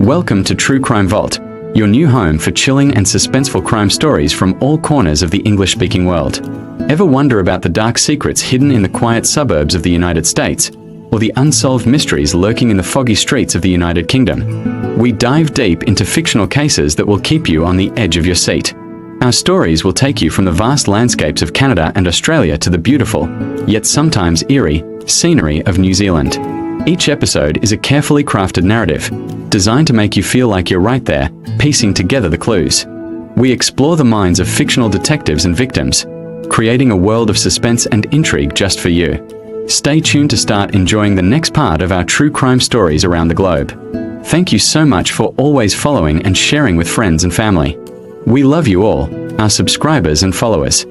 Welcome to True Crime Vault, your new home for chilling and suspenseful crime stories from all corners of the English-speaking world. Ever wonder about the dark secrets hidden in the quiet suburbs of the United States, or the unsolved mysteries lurking in the foggy streets of the United Kingdom? We dive deep into fictional cases that will keep you on the edge of your seat. Our stories will take you from the vast landscapes of Canada and Australia to the beautiful, yet sometimes eerie, scenery of New Zealand. Each episode is a carefully crafted narrative, designed to make you feel like you're right there, piecing together the clues. We explore the minds of fictional detectives and victims, creating a world of suspense and intrigue just for you. Stay tuned to start enjoying the next part of our true crime stories around the globe. Thank you so much for always following and sharing with friends and family. We love you all, our subscribers and followers.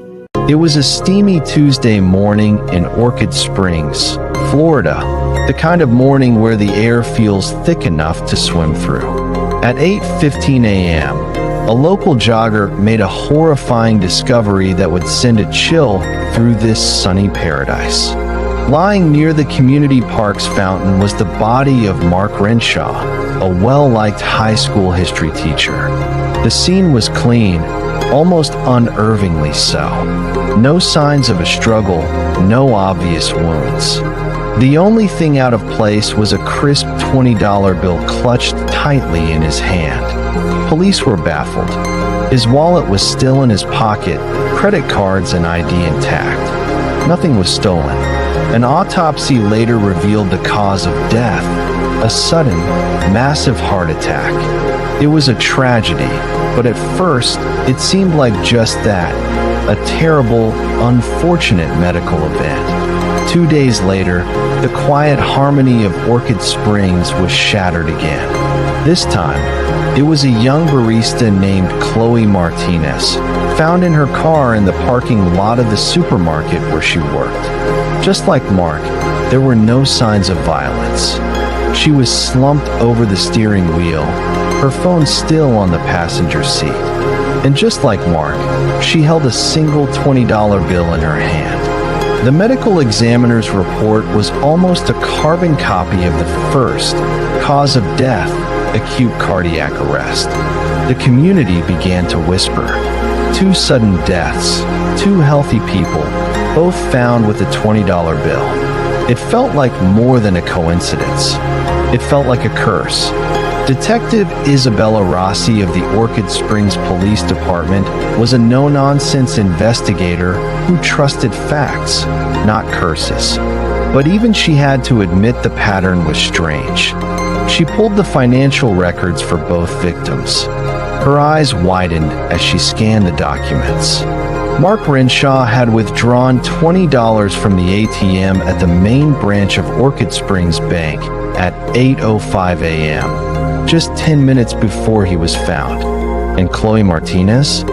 It was a steamy Tuesday morning in Orchid Springs, Florida, the kind of morning where the air feels thick enough to swim through. At 8:15 a.m., a local jogger made a horrifying discovery that would send a chill through this sunny paradise. Lying near the community park's fountain was the body of Mark Renshaw, a well-liked high school history teacher. The scene was clean, almost unnervingly so. No signs of a struggle, no obvious wounds. The only thing out of place was a crisp $20 bill clutched tightly in his hand. Police were baffled. His wallet was still in his pocket, credit cards and ID intact. Nothing was stolen. An autopsy later revealed the cause of death, a sudden, massive heart attack. It was a tragedy, but at first, it seemed like just that, a terrible, unfortunate medical event. 2 days later, the quiet harmony of Orchid Springs was shattered again. This time, it was a young barista named Chloe Martinez, found in her car in the parking lot of the supermarket where she worked. Just like Mark, there were no signs of violence. She was slumped over the steering wheel, her phone still on the passenger seat. And just like Mark, she held a single $20 bill in her hand. The medical examiner's report was almost a carbon copy of the first cause of death, acute cardiac arrest. The community began to whisper. 2 sudden deaths, 2 healthy people, both found with a $20 bill. It felt like more than a coincidence. It felt like a curse. Detective Isabella Rossi of the Orchid Springs Police Department was a no-nonsense investigator who trusted facts, not curses. But even she had to admit the pattern was strange. She pulled the financial records for both victims. Her eyes widened as she scanned the documents. Mark Renshaw had withdrawn $20 from the ATM at the main branch of Orchid Springs Bank at 8:05 a.m., just 10 minutes before he was found. And Chloe Martinez?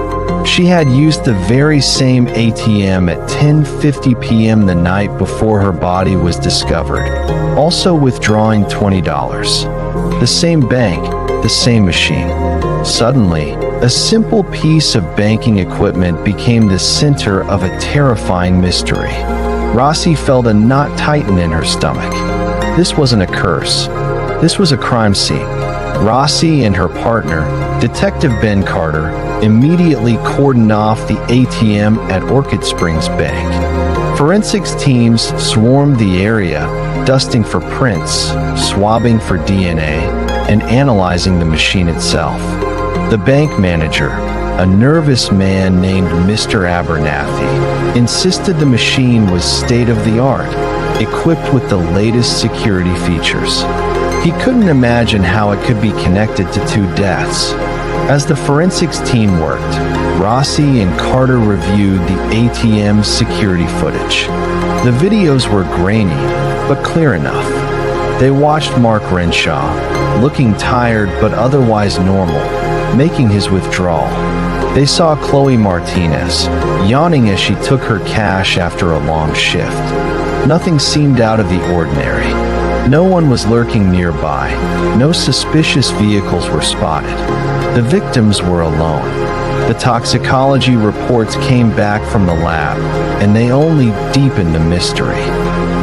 She had used the very same ATM at 10:50 p.m. the night before her body was discovered, also withdrawing $20. The same bank, the same machine. Suddenly, a simple piece of banking equipment became the center of a terrifying mystery. Rossi felt a knot tighten in her stomach. This wasn't a curse. This was a crime scene. Rossi and her partner, Detective Ben Carter, immediately cordoned off the ATM at Orchid Springs Bank. Forensics teams swarmed the area, dusting for prints, swabbing for DNA, and analyzing the machine itself. The bank manager, a nervous man named Mr. Abernathy, insisted the machine was state-of-the-art, equipped with the latest security features. He couldn't imagine how it could be connected to 2 deaths. As the forensics team worked, Rossi and Carter reviewed the ATM's security footage. The videos were grainy, but clear enough. They watched Mark Renshaw, looking tired but otherwise normal, making his withdrawal. They saw Chloe Martinez, yawning as she took her cash after a long shift. Nothing seemed out of the ordinary. No one was lurking nearby. No suspicious vehicles were spotted. The victims were alone. The toxicology reports came back from the lab, and they only deepened the mystery.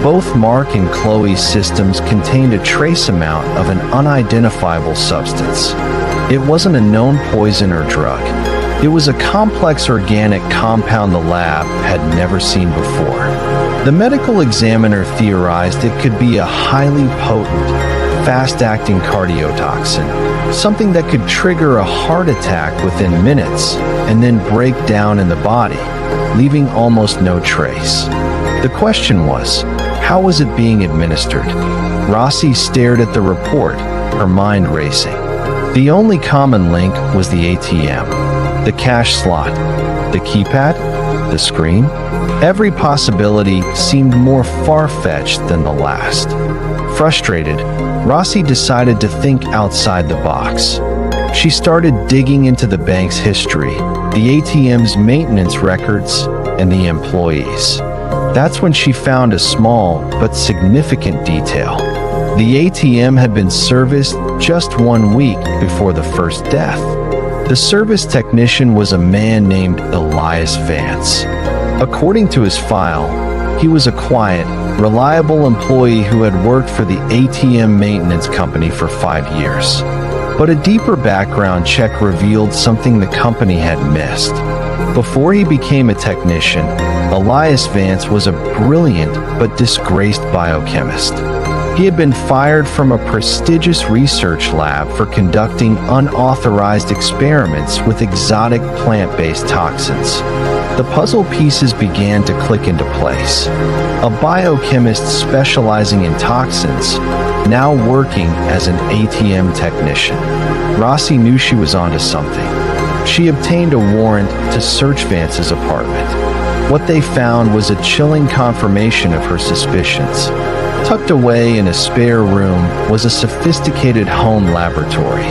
Both Mark and Chloe's systems contained a trace amount of an unidentifiable substance. It wasn't a known poison or drug. It was a complex organic compound the lab had never seen before. The medical examiner theorized it could be a highly potent, fast-acting cardiotoxin, something that could trigger a heart attack within minutes and then break down in the body, leaving almost no trace. The question was, how was it being administered? Rossi stared at the report, her mind racing. The only common link was the ATM, the cash slot, the keypad, the screen. Every possibility seemed more far-fetched than the last. Frustrated, Rossi decided to think outside the box. She started digging into the bank's history, the ATM's maintenance records, and the employees. That's when she found a small but significant detail. The ATM had been serviced just 1 week before the first death. The service technician was a man named Elias Vance. According to his file, he was a quiet, reliable employee who had worked for the ATM maintenance company for 5 years. But a deeper background check revealed something the company had missed. Before he became a technician, Elias Vance was a brilliant but disgraced biochemist. He had been fired from a prestigious research lab for conducting unauthorized experiments with exotic plant-based toxins. The puzzle pieces began to click into place. A biochemist specializing in toxins, now working as an ATM technician. Rossi knew she was onto something. She obtained a warrant to search Vance's apartment. What they found was a chilling confirmation of her suspicions. Tucked away in a spare room was a sophisticated home laboratory.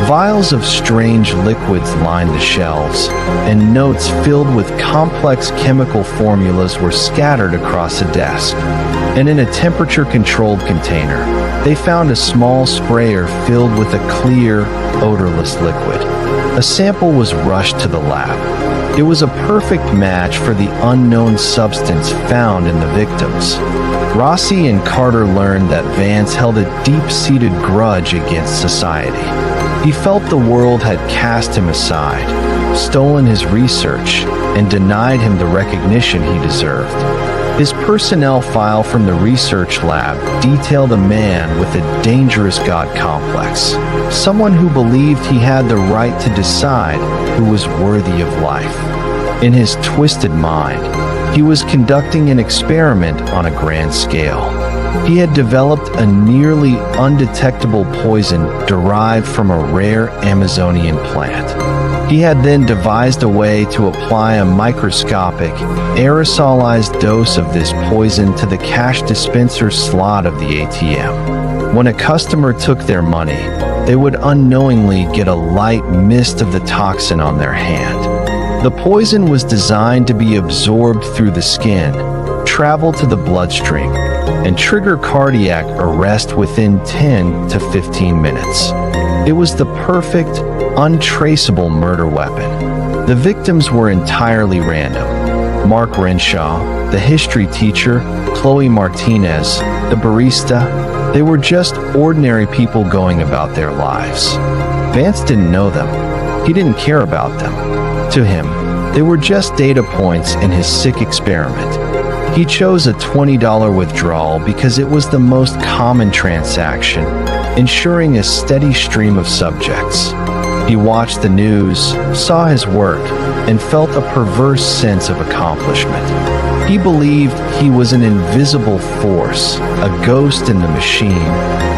Vials of strange liquids lined the shelves, and notes filled with complex chemical formulas were scattered across a desk. And in a temperature-controlled container, they found a small sprayer filled with a clear, odorless liquid. A sample was rushed to the lab. It was a perfect match for the unknown substance found in the victims. Rossi and Carter learned that Vance held a deep-seated grudge against society. He felt the world had cast him aside, stolen his research, and denied him the recognition he deserved. His personnel file from the research lab detailed a man with a dangerous God complex, someone who believed he had the right to decide who was worthy of life. In his twisted mind, he was conducting an experiment on a grand scale. He had developed a nearly undetectable poison derived from a rare Amazonian plant. He had then devised a way to apply a microscopic, aerosolized dose of this poison to the cash dispenser slot of the ATM. When a customer took their money, they would unknowingly get a light mist of the toxin on their hand. The poison was designed to be absorbed through the skin, travel to the bloodstream, and trigger cardiac arrest within 10 to 15 minutes. It was the perfect, untraceable murder weapon. The victims were entirely random. Mark Renshaw, the history teacher, Chloe Martinez, the barista, they were just ordinary people going about their lives. Vance didn't know them. He didn't care about them. To him, they were just data points in his sick experiment. He chose a $20 withdrawal because it was the most common transaction, ensuring a steady stream of subjects. He watched the news, saw his work, and felt a perverse sense of accomplishment. He believed he was an invisible force, a ghost in the machine,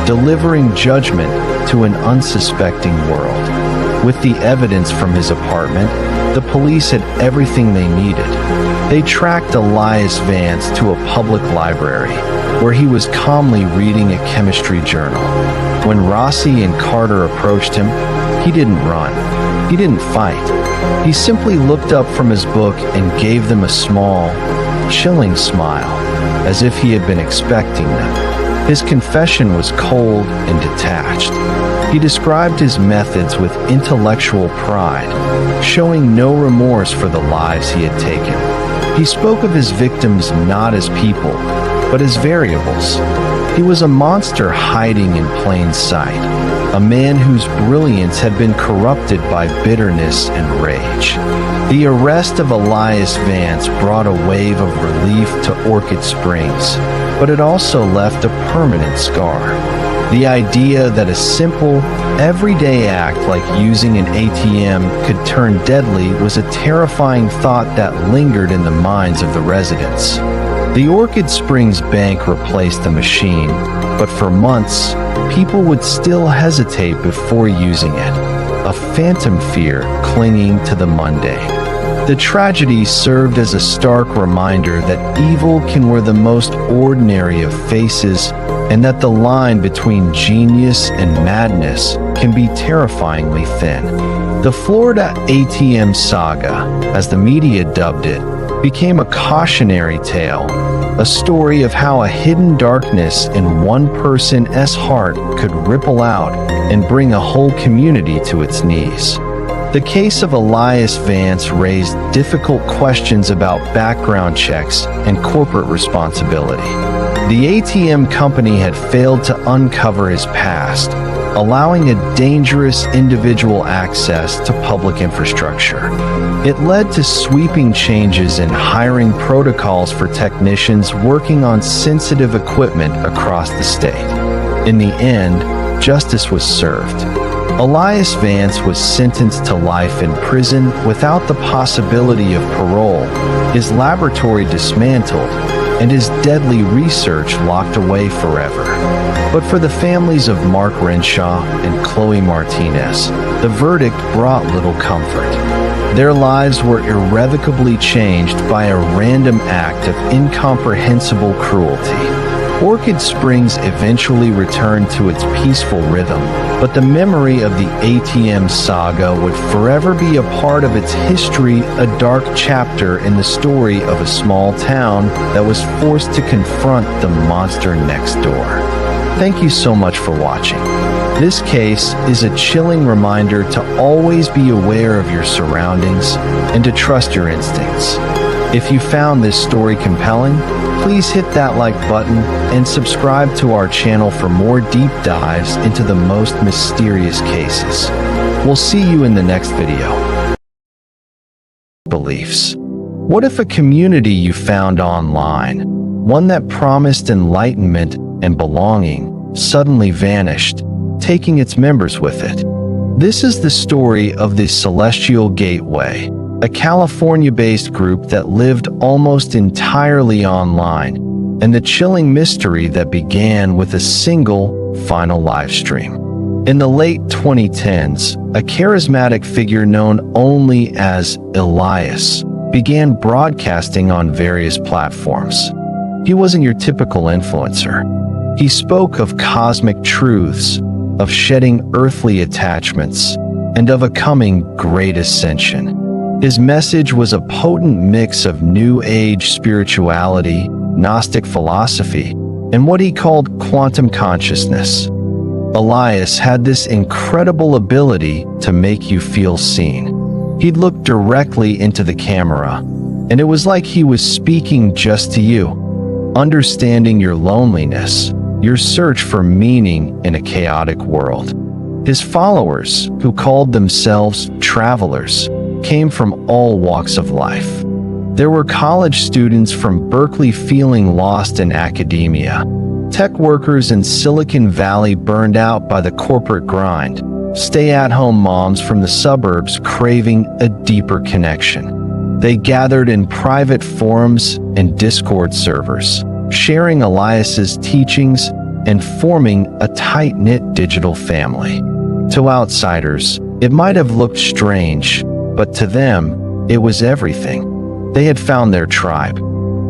delivering judgment to an unsuspecting world. With the evidence from his apartment, the police had everything they needed. They tracked Elias Vance to a public library, where he was calmly reading a chemistry journal. When Rossi and Carter approached him, he didn't run. He didn't fight. He simply looked up from his book and gave them a small, chilling smile, as if he had been expecting them. His confession was cold and detached. He described his methods with intellectual pride, showing no remorse for the lives he had taken. He spoke of his victims not as people, but as variables. He was a monster hiding in plain sight, a man whose brilliance had been corrupted by bitterness and rage. The arrest of Elias Vance brought a wave of relief to Orchid Springs, but it also left a permanent scar. The idea that a simple, everyday act like using an ATM could turn deadly was a terrifying thought that lingered in the minds of the residents. The Orchid Springs Bank replaced the machine, but for months, people would still hesitate before using it, a phantom fear clinging to the mundane. The tragedy served as a stark reminder that evil can wear the most ordinary of faces, and that the line between genius and madness can be terrifyingly thin. The Florida ATM saga, as the media dubbed it, became a cautionary tale, a story of how a hidden darkness in one person's heart could ripple out and bring a whole community to its knees. The case of Elias Vance raised difficult questions about background checks and corporate responsibility. The ATM company had failed to uncover his past, allowing a dangerous individual access to public infrastructure. It led to sweeping changes in hiring protocols for technicians working on sensitive equipment across the state. In the end, justice was served. Elias Vance was sentenced to life in prison without the possibility of parole, his laboratory dismantled, and his deadly research locked away forever. But for the families of Mark Renshaw and Chloe Martinez, the verdict brought little comfort. Their lives were irrevocably changed by a random act of incomprehensible cruelty. Orchid Springs eventually returned to its peaceful rhythm, but the memory of the ATM saga would forever be a part of its history, a dark chapter in the story of a small town that was forced to confront the monster next door. Thank you so much for watching. This case is a chilling reminder to always be aware of your surroundings and to trust your instincts. If you found this story compelling, please hit that like button and subscribe to our channel for more deep dives into the most mysterious cases. We'll see you in the next video. Beliefs. What if a community you found online, one that promised enlightenment and belonging, suddenly vanished, taking its members with it? This is the story of the Celestial Gateway, a California-based group that lived almost entirely online, and the chilling mystery that began with a single, final live stream. In the late 2010s, a charismatic figure known only as Elias began broadcasting on various platforms. He wasn't your typical influencer. He spoke of cosmic truths, of shedding earthly attachments, and of a coming great ascension. His message was a potent mix of New Age spirituality, Gnostic philosophy, and what he called quantum consciousness. Elias had this incredible ability to make you feel seen. He'd look directly into the camera, and it was like he was speaking just to you, understanding your loneliness, your search for meaning in a chaotic world. His followers, who called themselves travelers, came from all walks of life. There were college students from Berkeley feeling lost in academia, tech workers in Silicon Valley burned out by the corporate grind, stay-at-home moms from the suburbs craving a deeper connection. They gathered in private forums and Discord servers, sharing Elias's teachings and forming a tight-knit digital family. To outsiders, it might have looked strange, but to them, it was everything. They had found their tribe.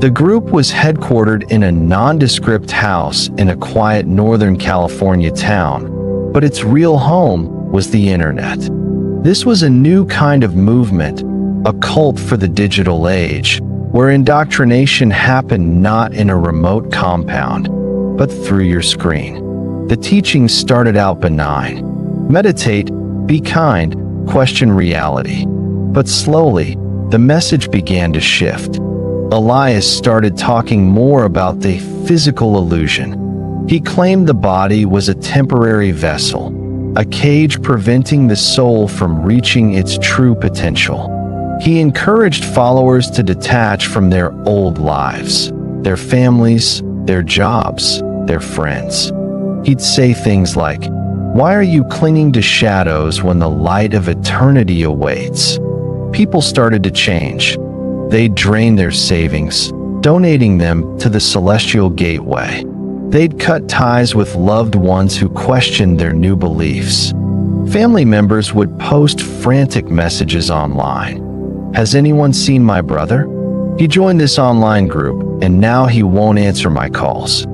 The group was headquartered in a nondescript house in a quiet Northern California town, but its real home was the internet. This was a new kind of movement, a cult for the digital age, where indoctrination happened not in a remote compound, but through your screen. The teachings started out benign. Meditate, be kind, question reality. But slowly, the message began to shift. Elias started talking more about the physical illusion. He claimed the body was a temporary vessel, a cage preventing the soul from reaching its true potential. He encouraged followers to detach from their old lives, their families, their jobs, their friends. He'd say things like, "Why are you clinging to shadows when the light of eternity awaits?" People started to change. They'd drain their savings, donating them to the Celestial Gateway. They'd cut ties with loved ones who questioned their new beliefs. Family members would post frantic messages online. "Has anyone seen my brother? He joined this online group, and now he won't answer my calls."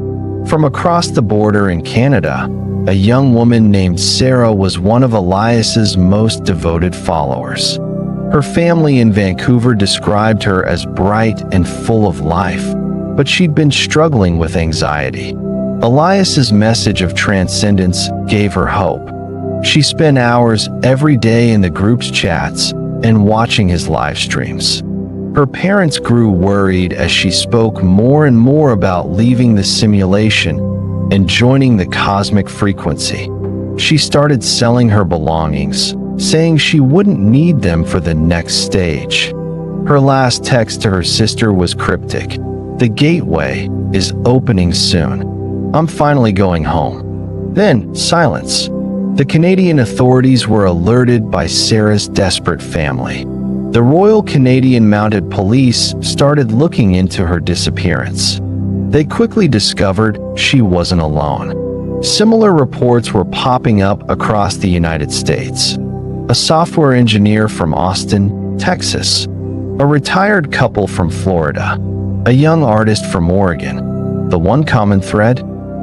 From across the border in Canada, a young woman named Sarah was one of Elias's most devoted followers. Her family in Vancouver described her as bright and full of life, but she'd been struggling with anxiety. Elias's message of transcendence gave her hope. She spent hours every day in the group's chats and watching his live streams. Her parents grew worried as she spoke more and more about leaving the simulation and joining the cosmic frequency. She started selling her belongings, saying she wouldn't need them for the next stage. Her last text to her sister was cryptic. "The gateway is opening soon. I'm finally going home." Then, silence. The Canadian authorities were alerted by Sarah's desperate family. The Royal Canadian Mounted Police started looking into her disappearance. They quickly discovered she wasn't alone. Similar reports were popping up across the United States. A software engineer from Austin, Texas, a retired couple from Florida, a young artist from Oregon. The one common thread?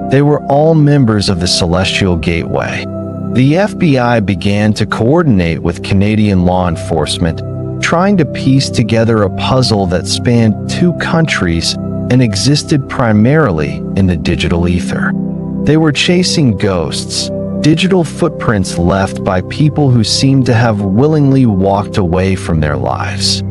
They were all members of the Celestial Gateway. The FBI began to coordinate with Canadian law enforcement, trying to piece together a puzzle that spanned 2 countries and existed primarily in the digital ether. They were chasing ghosts, digital footprints left by people who seemed to have willingly walked away from their lives.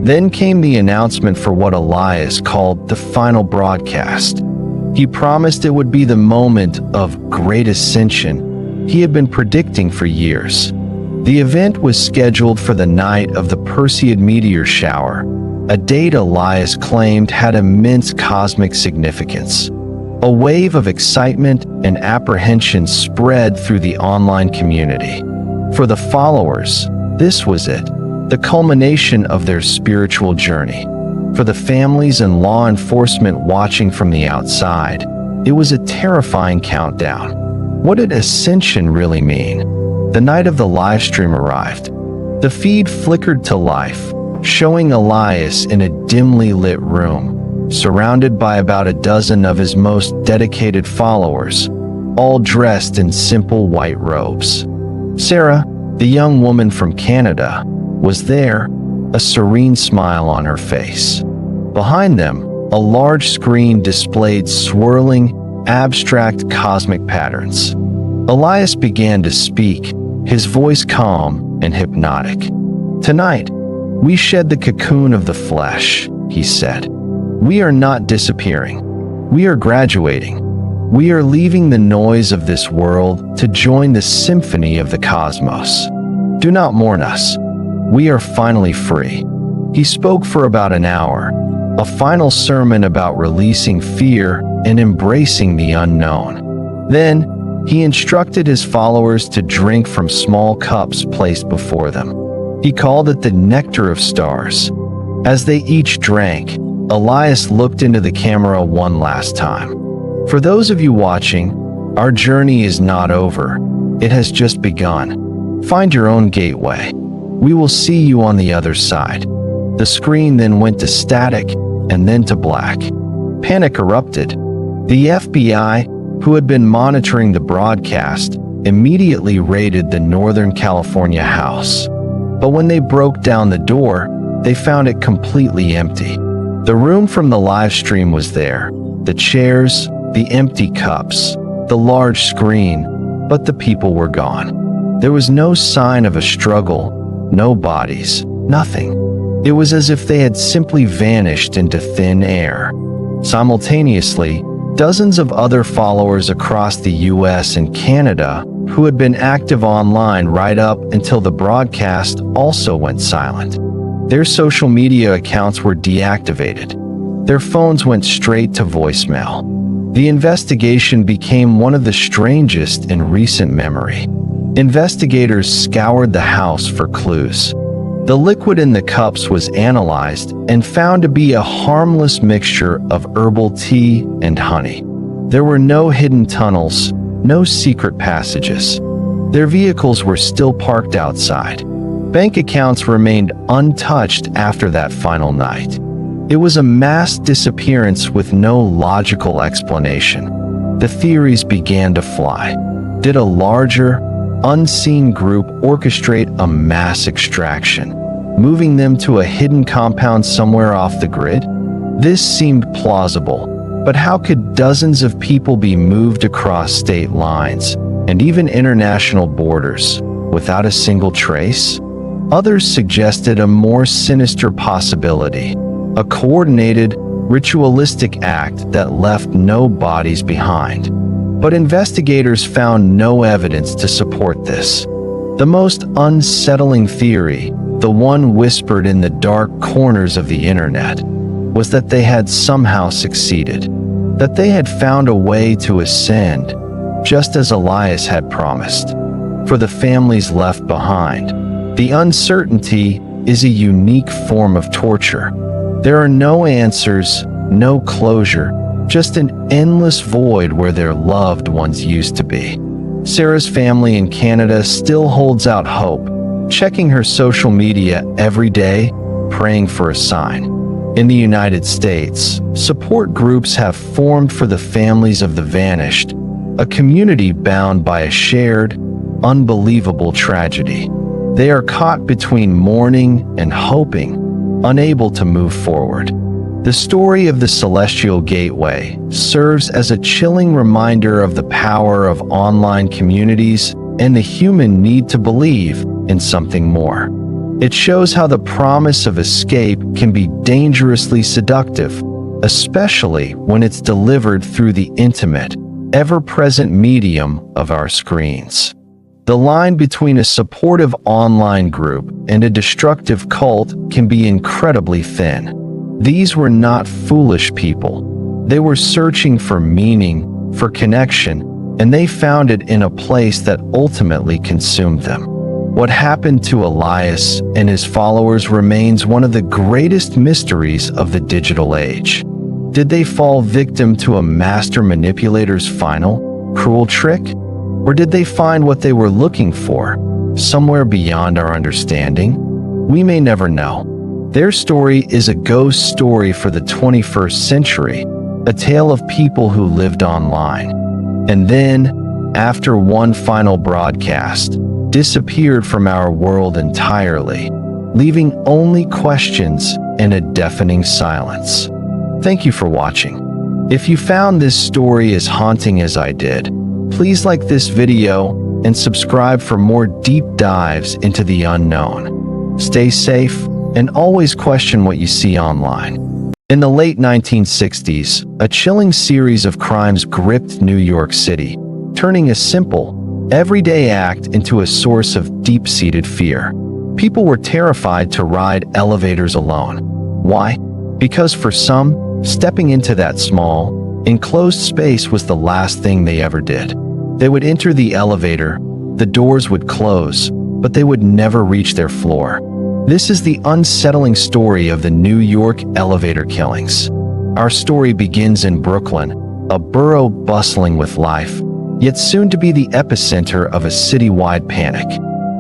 Then came the announcement for what Elias called the final broadcast. He promised it would be the moment of great ascension he had been predicting for years. The event was scheduled for the night of the Perseid meteor shower, a date Elias claimed had immense cosmic significance. A wave of excitement and apprehension spread through the online community. For the followers, this was it, the culmination of their spiritual journey. For the families and law enforcement watching from the outside, it was a terrifying countdown. What did ascension really mean? The night of the live stream arrived. The feed flickered to life, showing Elias in a dimly lit room, surrounded by about a dozen of his most dedicated followers, all dressed in simple white robes. Sarah, the young woman from Canada, was there, a serene smile on her face. Behind them, a large screen displayed swirling, abstract cosmic patterns. Elias began to speak, his voice calm and hypnotic. "Tonight, we shed the cocoon of the flesh," he said. "We are not disappearing. We are graduating. We are leaving the noise of this world to join the symphony of the cosmos. Do not mourn us. We are finally free." He spoke for about an hour, a final sermon about releasing fear and embracing the unknown. Then, he instructed his followers to drink from small cups placed before them. He called it the nectar of stars. As they each drank, Elias looked into the camera one last time. "For those of you watching, our journey is not over. It has just begun. Find your own gateway. We will see you on the other side." The screen then went to static and then to black. Panic erupted. The FBI, who had been monitoring the broadcast, immediately raided the Northern California house. But when they broke down the door, they found it completely empty. The room from the live stream was there, the chairs, the empty cups, the large screen, but the people were gone. There was no sign of a struggle, no bodies, nothing. It was as if they had simply vanished into thin air. Simultaneously, dozens of other followers across the US and Canada who had been active online right up until the broadcast also went silent. Their social media accounts were deactivated. Their phones went straight to voicemail. The investigation became one of the strangest in recent memory. Investigators scoured the house for clues. The liquid in the cups was analyzed and found to be a harmless mixture of herbal tea and honey. There were no hidden tunnels, no secret passages. Their vehicles were still parked outside. Bank accounts remained untouched after that final night. It was a mass disappearance with no logical explanation. The theories began to fly. Did a larger, unseen group orchestrate a mass extraction, moving them to a hidden compound somewhere off the grid? This seemed plausible, but how could dozens of people be moved across state lines and even international borders without a single trace? Others suggested a more sinister possibility. A coordinated, ritualistic act that left no bodies behind. But investigators found no evidence to support this. The most unsettling theory, the one whispered in the dark corners of the internet, was that they had somehow succeeded, that they had found a way to ascend, just as Elias had promised. For the families left behind, the uncertainty is a unique form of torture. There are no answers, no closure, just an endless void where their loved ones used to be. Sarah's family in Canada still holds out hope, checking her social media every day, praying for a sign. In the United States, support groups have formed for the families of the vanished, a community bound by a shared, unbelievable tragedy. They are caught between mourning and hoping, unable to move forward. The story of the Celestial Gateway serves as a chilling reminder of the power of online communities and the human need to believe in something more. It shows how the promise of escape can be dangerously seductive, especially when it's delivered through the intimate, ever-present medium of our screens. The line between a supportive online group and a destructive cult can be incredibly thin. These were not foolish people. They were searching for meaning, for connection, and they found it in a place that ultimately consumed them. What happened to Elias and his followers remains one of the greatest mysteries of the digital age. Did they fall victim to a master manipulator's final, cruel trick? Or did they find what they were looking for, somewhere beyond our understanding? We may never know. Their story is a ghost story for the 21st century, a tale of people who lived online. And then, after one final broadcast, disappeared from our world entirely, leaving only questions and a deafening silence. Thank you for watching. If you found this story as haunting as I did, please like this video and subscribe for more deep dives into the unknown. Stay safe and always question what you see online. In the late 1960s, a chilling series of crimes gripped New York City, turning a simple, everyday act into a source of deep-seated fear. People were terrified to ride elevators alone. Why? Because for some, stepping into that small, enclosed space was the last thing they ever did. They would enter the elevator, the doors would close, but they would never reach their floor. This is the unsettling story of the New York elevator killings. Our story begins in Brooklyn, a borough bustling with life, yet soon to be the epicenter of a citywide panic.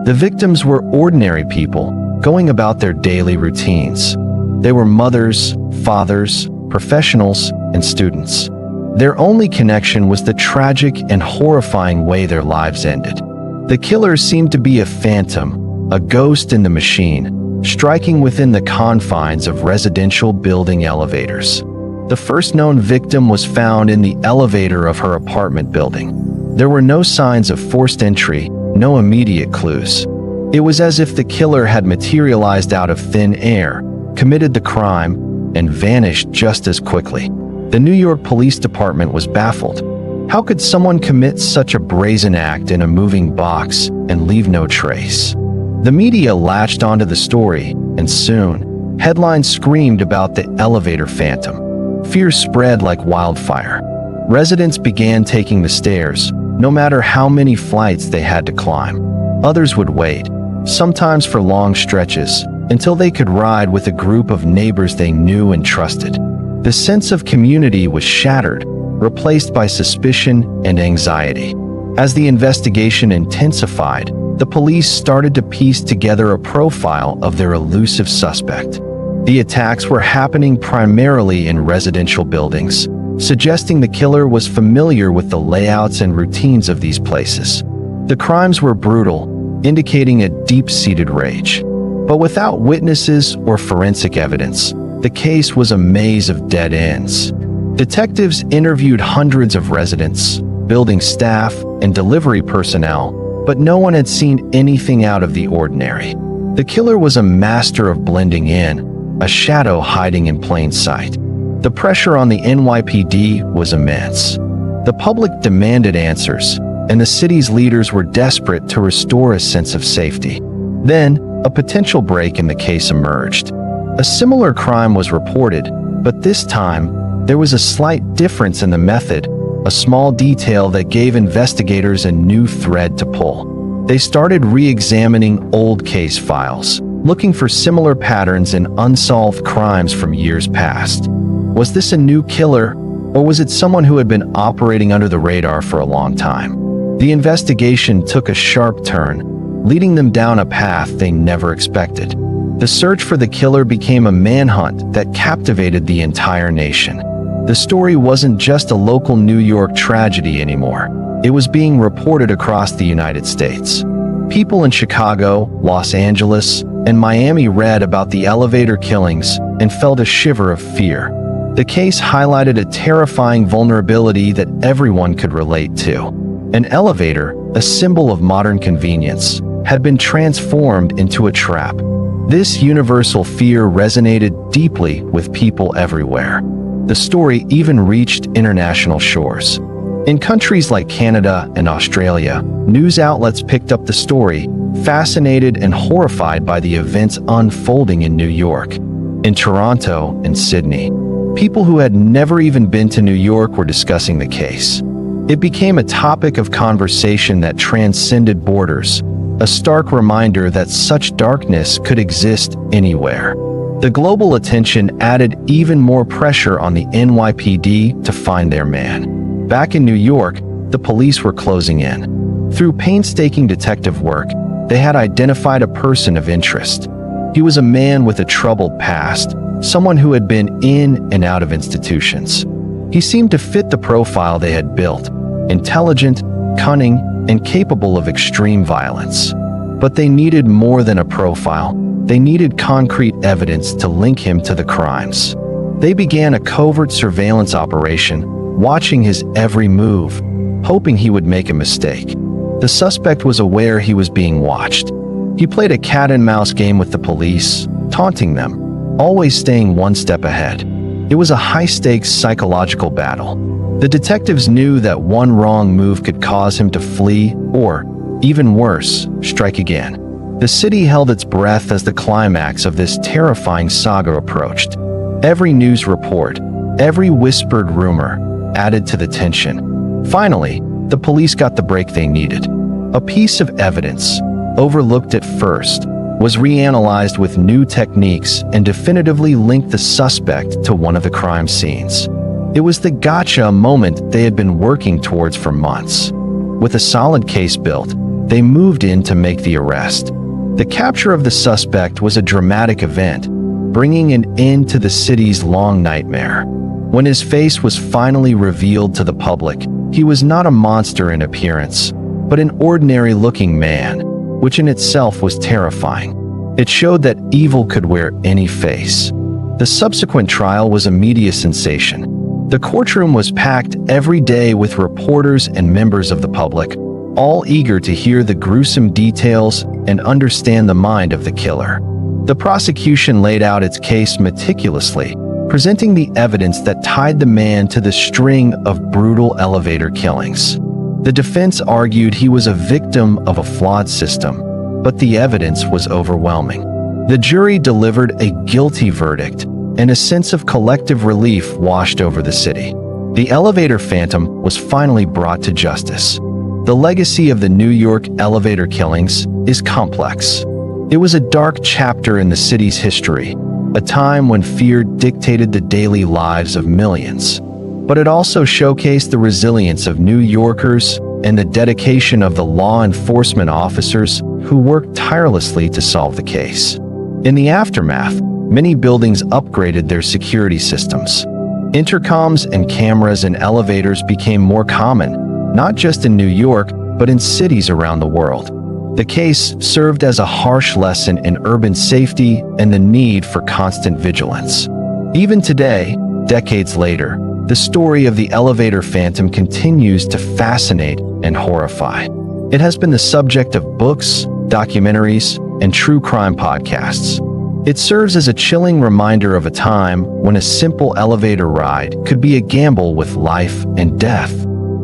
The victims were ordinary people, going about their daily routines. They were mothers, fathers, professionals, and students. Their only connection was the tragic and horrifying way their lives ended. The killer seemed to be a phantom, a ghost in the machine, striking within the confines of residential building elevators. The first known victim was found in the elevator of her apartment building. There were no signs of forced entry, no immediate clues. It was as if the killer had materialized out of thin air, committed the crime, and vanished just as quickly. The New York Police Department was baffled. How could someone commit such a brazen act in a moving box and leave no trace? The media latched onto the story, and soon, headlines screamed about the elevator phantom. Fear spread like wildfire. Residents began taking the stairs, no matter how many flights they had to climb. Others would wait, sometimes for long stretches, until they could ride with a group of neighbors they knew and trusted. The sense of community was shattered, replaced by suspicion and anxiety. As the investigation intensified, the police started to piece together a profile of their elusive suspect. The attacks were happening primarily in residential buildings, suggesting the killer was familiar with the layouts and routines of these places. The crimes were brutal, indicating a deep-seated rage. But without witnesses or forensic evidence, the case was a maze of dead ends. Detectives interviewed hundreds of residents, building staff, and delivery personnel, but no one had seen anything out of the ordinary. The killer was a master of blending in, a shadow hiding in plain sight. The pressure on the NYPD was immense. The public demanded answers, and the city's leaders were desperate to restore a sense of safety. Then, a potential break in the case emerged. A similar crime was reported, but this time, there was a slight difference in the method, a small detail that gave investigators a new thread to pull. They started re-examining old case files, looking for similar patterns in unsolved crimes from years past. Was this a new killer, or was it someone who had been operating under the radar for a long time? The investigation took a sharp turn, leading them down a path they never expected. The search for the killer became a manhunt that captivated the entire nation. The story wasn't just a local New York tragedy anymore. It was being reported across the United States. People in Chicago, Los Angeles, and Miami read about the elevator killings and felt a shiver of fear. The case highlighted a terrifying vulnerability that everyone could relate to. An elevator, a symbol of modern convenience, had been transformed into a trap. This universal fear resonated deeply with people everywhere. The story even reached international shores. In countries like Canada and Australia, news outlets picked up the story, fascinated and horrified by the events unfolding in New York. In Toronto and Sydney, people who had never even been to New York were discussing the case. It became a topic of conversation that transcended borders, a stark reminder that such darkness could exist anywhere. The global attention added even more pressure on the NYPD to find their man. Back in New York, the police were closing in. Through painstaking detective work, they had identified a person of interest. He was a man with a troubled past, someone who had been in and out of institutions. He seemed to fit the profile they had built: intelligent, cunning, and capable of extreme violence. But they needed more than a profile. They needed concrete evidence to link him to the crimes. They began a covert surveillance operation, watching his every move, hoping he would make a mistake. The suspect was aware he was being watched. He played a cat-and-mouse game with the police, taunting them, always staying one step ahead. It was a high-stakes psychological battle. The detectives knew that one wrong move could cause him to flee or, even worse, strike again. The city held its breath as the climax of this terrifying saga approached. Every news report, every whispered rumor, added to the tension. Finally, the police got the break they needed. A piece of evidence, overlooked at first, was reanalyzed with new techniques and definitively linked the suspect to one of the crime scenes. It was the gotcha moment they had been working towards for months. With a solid case built, they moved in to make the arrest. The capture of the suspect was a dramatic event, bringing an end to the city's long nightmare. When his face was finally revealed to the public, he was not a monster in appearance, but an ordinary-looking man, which in itself was terrifying. It showed that evil could wear any face. The subsequent trial was a media sensation. The courtroom was packed every day with reporters and members of the public, all eager to hear the gruesome details and understand the mind of the killer. The prosecution laid out its case meticulously, presenting the evidence that tied the man to the string of brutal elevator killings. The defense argued he was a victim of a flawed system, but the evidence was overwhelming. The jury delivered a guilty verdict, and a sense of collective relief washed over the city. The elevator phantom was finally brought to justice. The legacy of the New York elevator killings is complex. It was a dark chapter in the city's history, a time when fear dictated the daily lives of millions. But it also showcased the resilience of New Yorkers and the dedication of the law enforcement officers who worked tirelessly to solve the case. In the aftermath, many buildings upgraded their security systems. Intercoms and cameras in elevators became more common, not just in New York, but in cities around the world. The case served as a harsh lesson in urban safety and the need for constant vigilance. Even today, decades later, the story of the elevator phantom continues to fascinate and horrify. It has been the subject of books, documentaries, and true crime podcasts. It serves as a chilling reminder of a time when a simple elevator ride could be a gamble with life and death.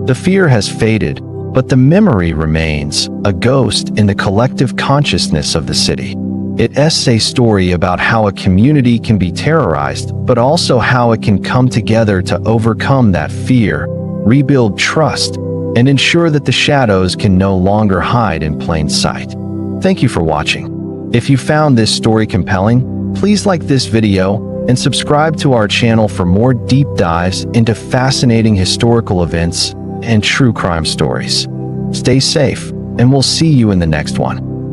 The fear has faded, but the memory remains, a ghost in the collective consciousness of the city. It's a story about how a community can be terrorized, but also how it can come together to overcome that fear, rebuild trust, and ensure that the shadows can no longer hide in plain sight. Thank you for watching. If you found this story compelling, please like this video and subscribe to our channel for more deep dives into fascinating historical events and true crime stories. Stay safe, and we'll see you in the next one.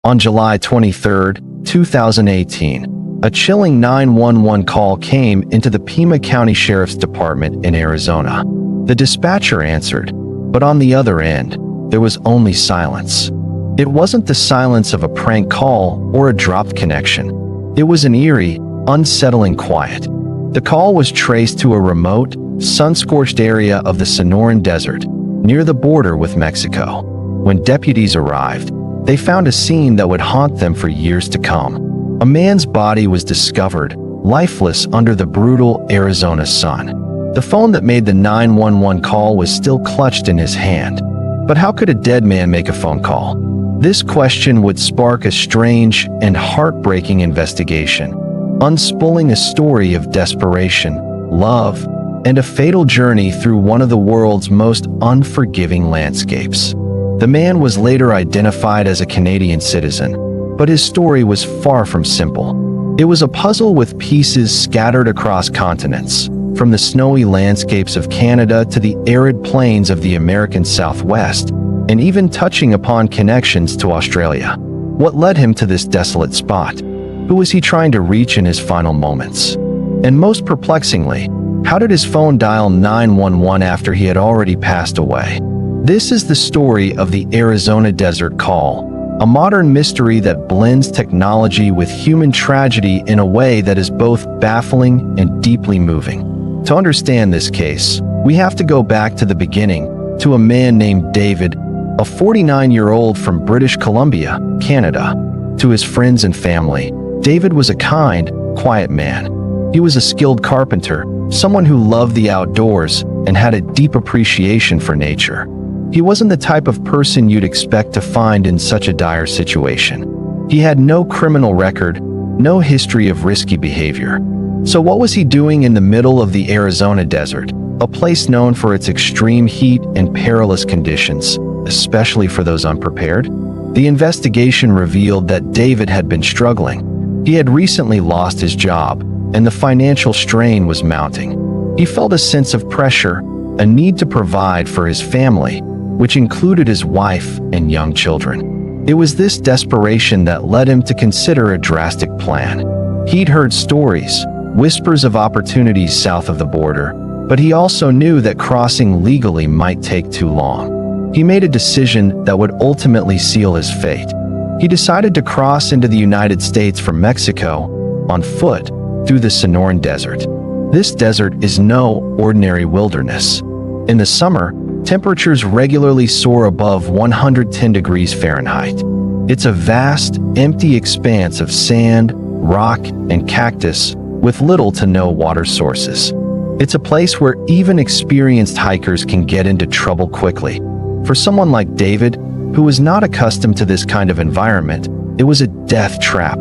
On July 23, 2018, a chilling 911 call came into the Pima County Sheriff's Department in Arizona. The dispatcher answered, but on the other end, there was only silence. It wasn't the silence of a prank call or a dropped connection. It was an eerie, unsettling quiet. The call was traced to a remote, sun-scorched area of the Sonoran Desert, near the border with Mexico. When deputies arrived, they found a scene that would haunt them for years to come. A man's body was discovered, lifeless under the brutal Arizona sun. The phone that made the 911 call was still clutched in his hand. But how could a dead man make a phone call? This question would spark a strange and heartbreaking investigation, unspooling a story of desperation, love, and a fatal journey through one of the world's most unforgiving landscapes. The man was later identified as a Canadian citizen, but his story was far from simple. It was a puzzle with pieces scattered across continents, from the snowy landscapes of Canada to the arid plains of the American Southwest, and even touching upon connections to Australia. What led him to this desolate spot? Who was he trying to reach in his final moments? And most perplexingly, how did his phone dial 911 after he had already passed away? This is the story of the Arizona Desert Call, a modern mystery that blends technology with human tragedy in a way that is both baffling and deeply moving. To understand this case, we have to go back to the beginning, to a man named David, a 49-year-old from British Columbia, Canada. To his friends and family, David was a kind, quiet man. He was a skilled carpenter, someone who loved the outdoors and had a deep appreciation for nature. He wasn't the type of person you'd expect to find in such a dire situation. He had no criminal record, no history of risky behavior. So what was he doing in the middle of the Arizona desert, a place known for its extreme heat and perilous conditions, especially for those unprepared? The investigation revealed that David had been struggling. He had recently lost his job, and the financial strain was mounting. He felt a sense of pressure, a need to provide for his family, which included his wife and young children. It was this desperation that led him to consider a drastic plan. He'd heard stories, whispers of opportunities south of the border, but he also knew that crossing legally might take too long. He made a decision that would ultimately seal his fate. He decided to cross into the United States from Mexico, on foot, through the Sonoran Desert. This desert is no ordinary wilderness. In the summer, temperatures regularly soar above 110 degrees Fahrenheit. It's a vast, empty expanse of sand, rock, and cactus with little to no water sources. It's a place where even experienced hikers can get into trouble quickly. For someone like David, who was not accustomed to this kind of environment, it was a death trap.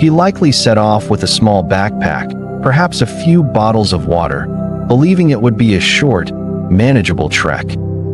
He likely set off with a small backpack, perhaps a few bottles of water, believing it would be a short, manageable trek.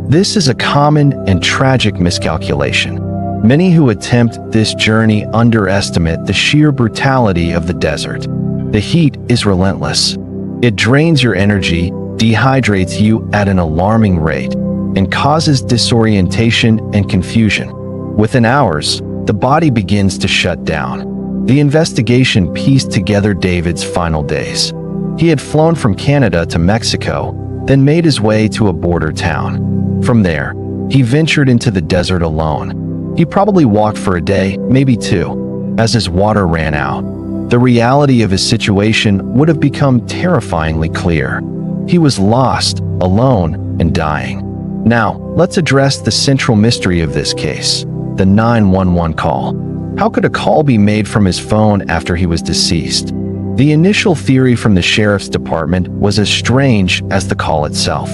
This is a common and tragic miscalculation. Many who attempt this journey underestimate the sheer brutality of the desert. The heat is relentless. It drains your energy, dehydrates you at an alarming rate, and causes disorientation and confusion. Within hours, the body begins to shut down. The investigation pieced together David's final days. He had flown from Canada to Mexico, then made his way to a border town. From there, he ventured into the desert alone. He probably walked for a day, maybe two, as his water ran out. The reality of his situation would have become terrifyingly clear. He was lost, alone, and dying. Now, let's address the central mystery of this case, the 911 call. How could a call be made from his phone after he was deceased? The initial theory from the sheriff's department was as strange as the call itself.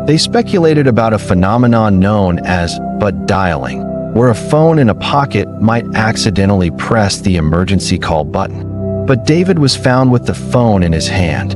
They speculated about a phenomenon known as butt dialing, where a phone in a pocket might accidentally press the emergency call button. But David was found with the phone in his hand.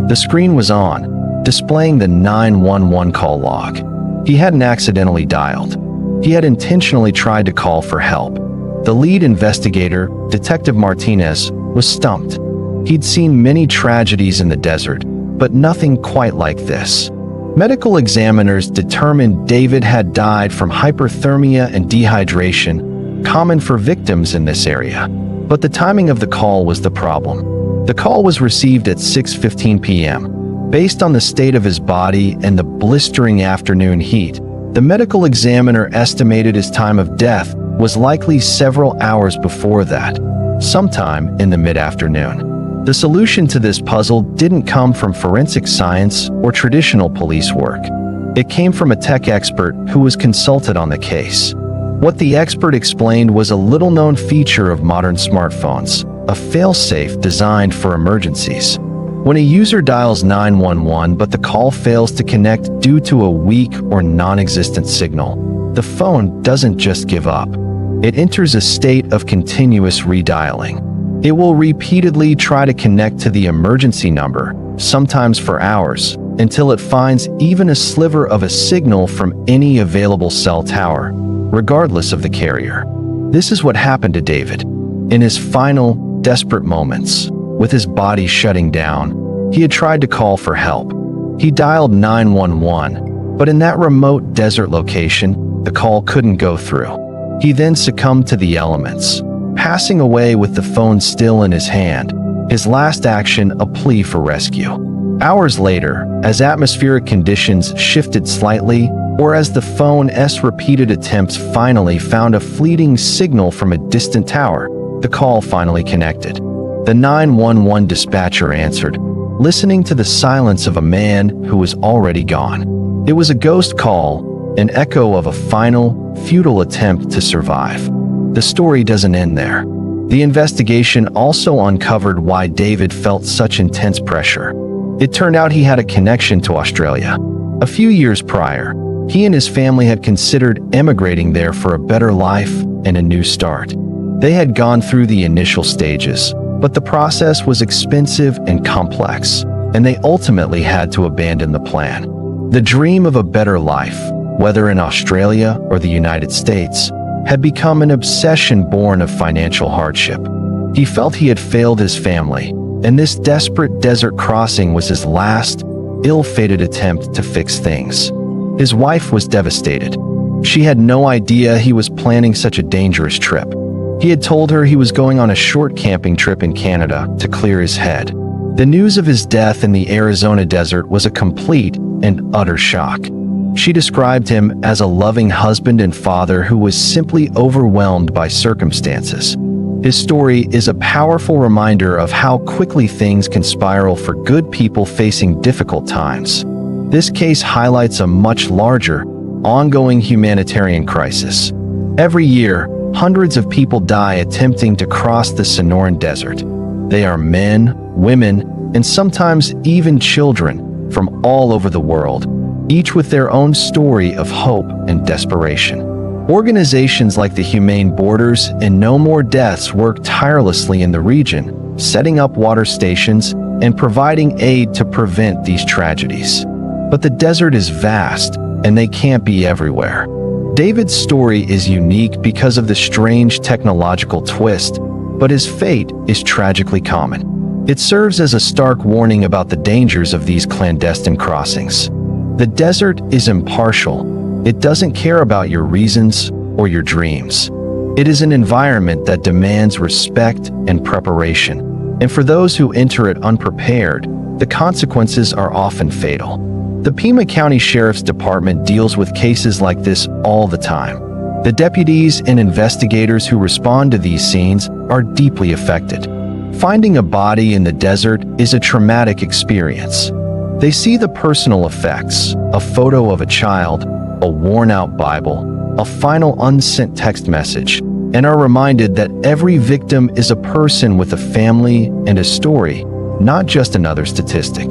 The screen was on, displaying the 911 call log. He hadn't accidentally dialed. He had intentionally tried to call for help. The lead investigator, Detective Martinez, was stumped. He'd seen many tragedies in the desert, but nothing quite like this. Medical examiners determined David had died from hyperthermia and dehydration, common for victims in this area. But the timing of the call was the problem. The call was received at 6:15 p.m. Based on the state of his body and the blistering afternoon heat, the medical examiner estimated his time of death was likely several hours before that, sometime in the mid-afternoon. The solution to this puzzle didn't come from forensic science or traditional police work. It came from a tech expert who was consulted on the case. What the expert explained was a little-known feature of modern smartphones, a failsafe designed for emergencies. When a user dials 911 but the call fails to connect due to a weak or non-existent signal, the phone doesn't just give up. It enters a state of continuous redialing. It will repeatedly try to connect to the emergency number, sometimes for hours, until it finds even a sliver of a signal from any available cell tower, regardless of the carrier. This is what happened to David. In his final, desperate moments, with his body shutting down, he had tried to call for help. He dialed 911, but in that remote desert location, the call couldn't go through. He then succumbed to the elements, passing away with the phone still in his hand, his last action a plea for rescue. Hours later, as atmospheric conditions shifted slightly, or as the phone's repeated attempts finally found a fleeting signal from a distant tower, the call finally connected. The 911 dispatcher answered, listening to the silence of a man who was already gone. It was a ghost call, an echo of a final, futile attempt to survive. The story doesn't end there. The investigation also uncovered why David felt such intense pressure. It turned out he had a connection to Australia. A few years prior, he and his family had considered emigrating there for a better life and a new start. They had gone through the initial stages, but the process was expensive and complex, and they ultimately had to abandon the plan. The dream of a better life, whether in Australia or the United States, had become an obsession born of financial hardship. He felt he had failed his family, and this desperate desert crossing was his last, ill-fated attempt to fix things. His wife was devastated. She had no idea he was planning such a dangerous trip. He had told her he was going on a short camping trip in Canada to clear his head. The news of his death in the Arizona desert was a complete and utter shock. She described him as a loving husband and father who was simply overwhelmed by circumstances. His story is a powerful reminder of how quickly things can spiral for good people facing difficult times. This case highlights a much larger, ongoing humanitarian crisis. Every year, hundreds of people die attempting to cross the Sonoran Desert. They are men, women, and sometimes even children from all over the world, each with their own story of hope and desperation. Organizations like the Humane Borders and No More Deaths work tirelessly in the region, setting up water stations and providing aid to prevent these tragedies. But the desert is vast, and they can't be everywhere. David's story is unique because of the strange technological twist, but his fate is tragically common. It serves as a stark warning about the dangers of these clandestine crossings. The desert is impartial. It doesn't care about your reasons or your dreams. It is an environment that demands respect and preparation, and for those who enter it unprepared, the consequences are often fatal. The Pima County Sheriff's Department deals with cases like this all the time. The deputies and investigators who respond to these scenes are deeply affected. Finding a body in the desert is a traumatic experience. They see the personal effects, a photo of a child, a worn-out Bible, a final unsent text message, and are reminded that every victim is a person with a family and a story, not just another statistic.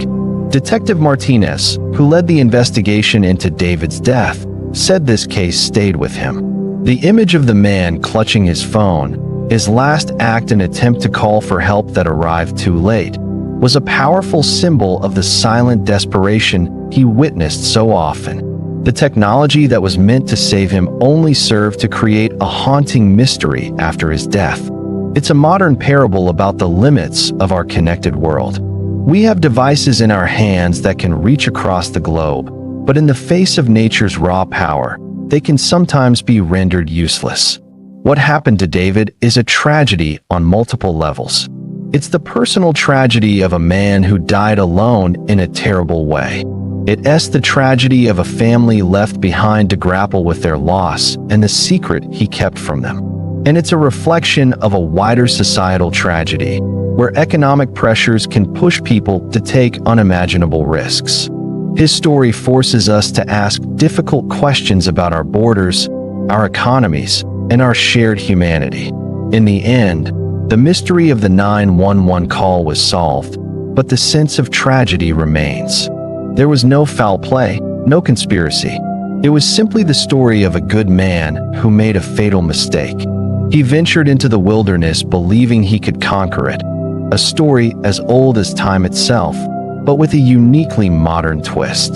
Detective Martinez, who led the investigation into David's death, said this case stayed with him. The image of the man clutching his phone, his last act and attempt to call for help that arrived too late, was a powerful symbol of the silent desperation he witnessed so often. The technology that was meant to save him only served to create a haunting mystery after his death. It's a modern parable about the limits of our connected world. We have devices in our hands that can reach across the globe, but in the face of nature's raw power, they can sometimes be rendered useless. What happened to David is a tragedy on multiple levels. It's the personal tragedy of a man who died alone in a terrible way. It's the tragedy of a family left behind to grapple with their loss and the secret he kept from them. And it's a reflection of a wider societal tragedy, where economic pressures can push people to take unimaginable risks. His story forces us to ask difficult questions about our borders, our economies, and our shared humanity. In the end, the mystery of the 911 call was solved, but the sense of tragedy remains. There was no foul play, no conspiracy. It was simply the story of a good man who made a fatal mistake. He ventured into the wilderness believing he could conquer it, a story as old as time itself, but with a uniquely modern twist.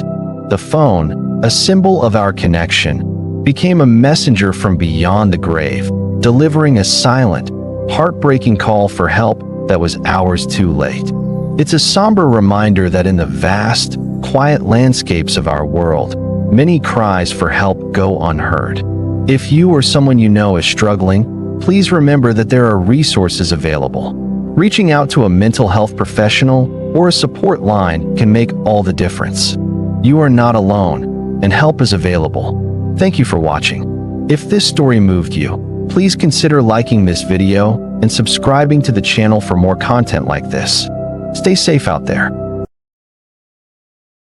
The phone, a symbol of our connection, became a messenger from beyond the grave, delivering a silent, heartbreaking call for help that was hours too late. It's a somber reminder that in the vast, quiet landscapes of our world, many cries for help go unheard. If you or someone you know is struggling, please remember that there are resources available. Reaching out to a mental health professional or a support line can make all the difference. You are not alone, and help is available. Thank you for watching. If this story moved you, please consider liking this video and subscribing to the channel for more content like this. Stay safe out there.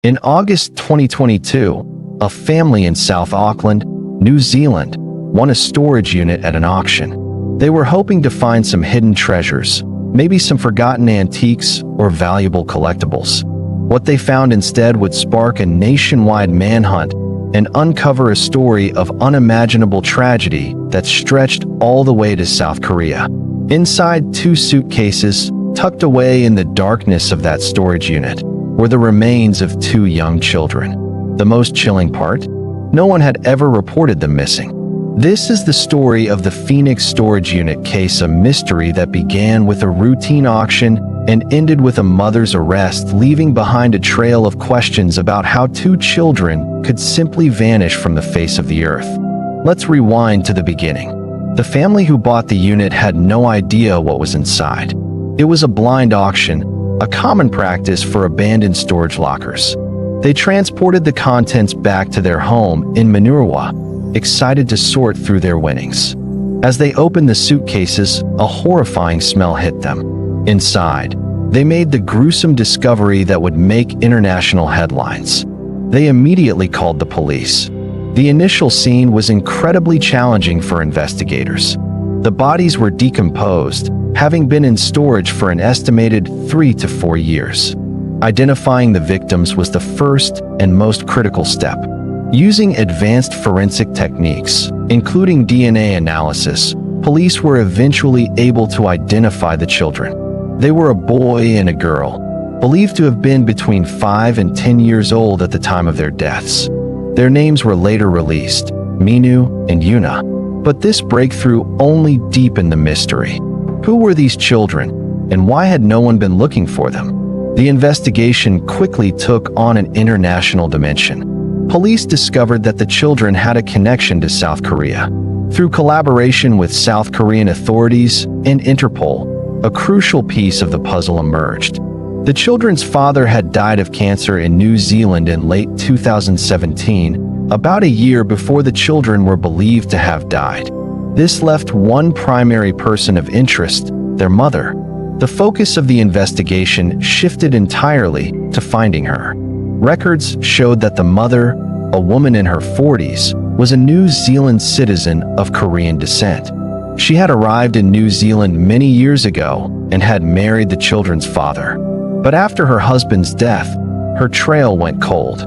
In August 2022, a family in South Auckland, New Zealand, won a storage unit at an auction. They were hoping to find some hidden treasures, maybe some forgotten antiques or valuable collectibles. What they found instead would spark a nationwide manhunt and uncover a story of unimaginable tragedy that stretched all the way to South Korea. Inside 2 suitcases, tucked away in the darkness of that storage unit, were the remains of 2 young children. The most chilling part? No one had ever reported them missing. This is the story of the Phoenix storage unit case, a mystery that began with a routine auction and ended with a mother's arrest, leaving behind a trail of questions about how 2 children could simply vanish from the face of the earth. Let's rewind to the beginning. The family who bought the unit had no idea what was inside. It was a blind auction, a common practice for abandoned storage lockers. They transported the contents back to their home in Manurua, excited to sort through their winnings. As they opened the suitcases, a horrifying smell hit them. Inside, they made the gruesome discovery that would make international headlines. They immediately called the police. The initial scene was incredibly challenging for investigators. The bodies were decomposed, having been in storage for an estimated 3 to 4 years. Identifying the victims was the first and most critical step. Using advanced forensic techniques, including DNA analysis, police were eventually able to identify the children. They were a boy and a girl, believed to have been between 5 and 10 years old at the time of their deaths. Their names were later released, Minu and Yuna. But this breakthrough only deepened the mystery. Who were these children, and why had no one been looking for them? The investigation quickly took on an international dimension. Police discovered that the children had a connection to South Korea. Through collaboration with South Korean authorities and Interpol, a crucial piece of the puzzle emerged. The children's father had died of cancer in New Zealand in late 2017, about a year before the children were believed to have died. This left one primary person of interest, their mother. The focus of the investigation shifted entirely to finding her. Records showed that the mother, a woman in her 40s, was a New Zealand citizen of Korean descent. She had arrived in New Zealand many years ago and had married the children's father. But after her husband's death, her trail went cold.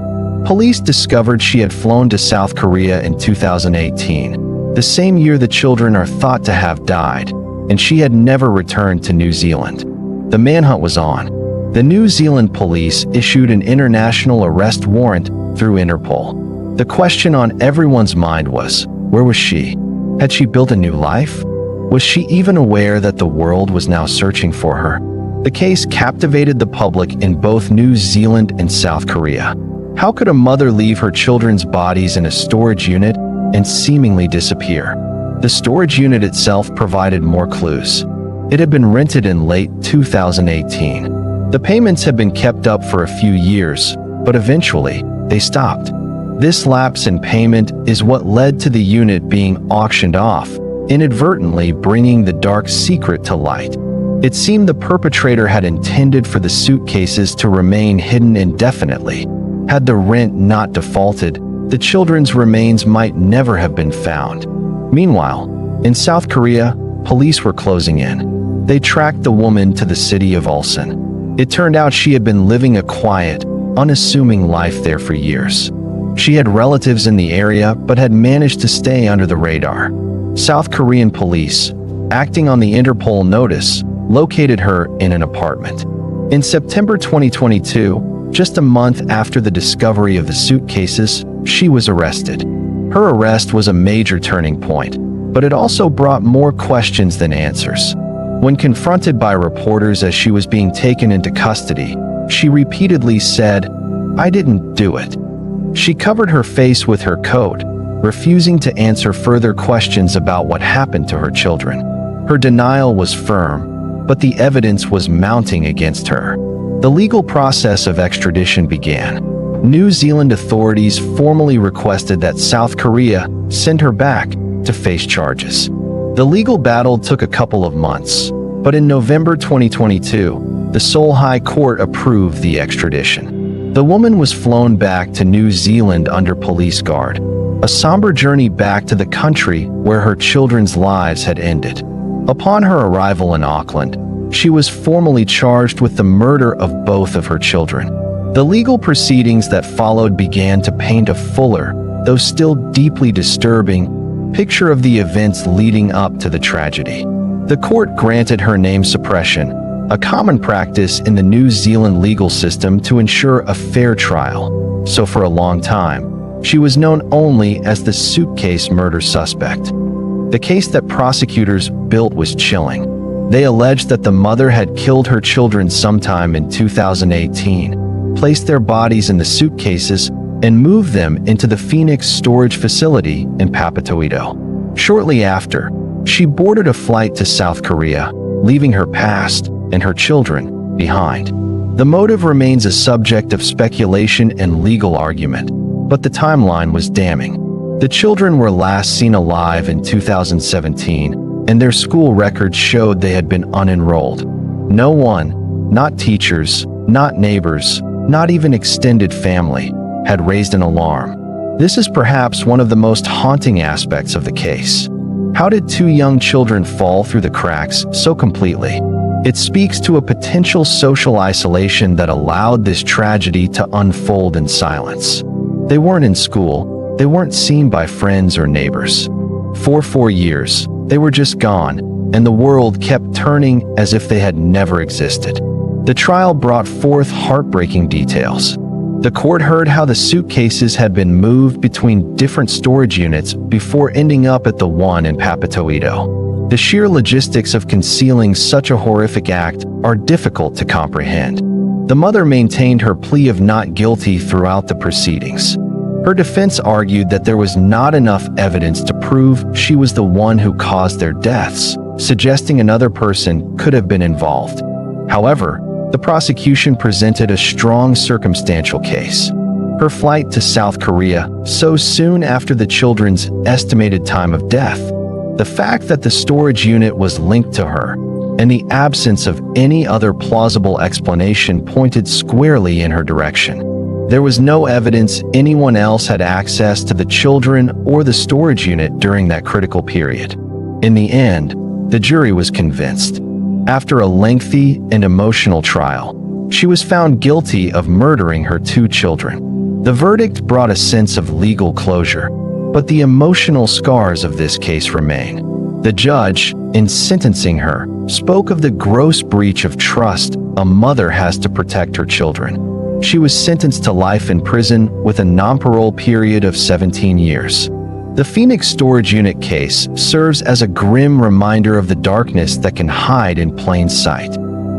Police discovered she had flown to South Korea in 2018, the same year the children are thought to have died, and she had never returned to New Zealand. The manhunt was on. The New Zealand police issued an international arrest warrant through Interpol. The question on everyone's mind was, where was she? Had she built a new life? Was she even aware that the world was now searching for her? The case captivated the public in both New Zealand and South Korea. How could a mother leave her children's bodies in a storage unit and seemingly disappear? The storage unit itself provided more clues. It had been rented in late 2018. The payments had been kept up for a few years, but eventually, they stopped. This lapse in payment is what led to the unit being auctioned off, inadvertently bringing the dark secret to light. It seemed the perpetrator had intended for the suitcases to remain hidden indefinitely. Had the rent not defaulted, the children's remains might never have been found. Meanwhile, in South Korea, police were closing in. They tracked the woman to the city of Ulsan. It turned out she had been living a quiet, unassuming life there for years. She had relatives in the area but had managed to stay under the radar. South Korean police, acting on the Interpol notice, located her in an apartment. In September 2022, just a month after the discovery of the suitcases, she was arrested. Her arrest was a major turning point, but it also brought more questions than answers. When confronted by reporters as she was being taken into custody, she repeatedly said, "I didn't do it." She covered her face with her coat, refusing to answer further questions about what happened to her children. Her denial was firm, but the evidence was mounting against her. The legal process of extradition began. New Zealand authorities formally requested that South Korea send her back to face charges. The legal battle took a couple of months, but in November 2022, the Seoul High Court approved the extradition. The woman was flown back to New Zealand under police guard, a somber journey back to the country where her children's lives had ended. Upon her arrival in Auckland, she was formally charged with the murder of both of her children. The legal proceedings that followed began to paint a fuller, though still deeply disturbing, picture of the events leading up to the tragedy. The court granted her name suppression, a common practice in the New Zealand legal system to ensure a fair trial. So for a long time, she was known only as the suitcase murder suspect. The case that prosecutors built was chilling. They alleged that the mother had killed her children sometime in 2018, placed their bodies in the suitcases, and moved them into the Phoenix storage facility in Papatoito. Shortly after, she boarded a flight to South Korea, leaving her past and her children behind. The motive remains a subject of speculation and legal argument, but the timeline was damning. The children were last seen alive in 2017, and their school records showed they had been unenrolled. No one, not teachers, not neighbors, not even extended family, had raised an alarm. This is perhaps one of the most haunting aspects of the case. How did two young children fall through the cracks so completely? It speaks to a potential social isolation that allowed this tragedy to unfold in silence. They weren't in school, they weren't seen by friends or neighbors. For 4 years, they were just gone, and the world kept turning as if they had never existed. The trial brought forth heartbreaking details. The court heard how the suitcases had been moved between different storage units before ending up at the one in Papatoito. The sheer logistics of concealing such a horrific act are difficult to comprehend. The mother maintained her plea of not guilty throughout the proceedings. Her defense argued that there was not enough evidence to prove she was the one who caused their deaths, suggesting another person could have been involved. However, the prosecution presented a strong circumstantial case. Her flight to South Korea so soon after the children's estimated time of death, the fact that the storage unit was linked to her, and the absence of any other plausible explanation pointed squarely in her direction. There was no evidence anyone else had access to the children or the storage unit during that critical period. In the end, the jury was convinced. After a lengthy and emotional trial, she was found guilty of murdering her 2 children. The verdict brought a sense of legal closure, but the emotional scars of this case remain. The judge, in sentencing her, spoke of the gross breach of trust a mother has to protect her children. She was sentenced to life in prison with a non-parole period of 17 years. The Phoenix storage unit case serves as a grim reminder of the darkness that can hide in plain sight.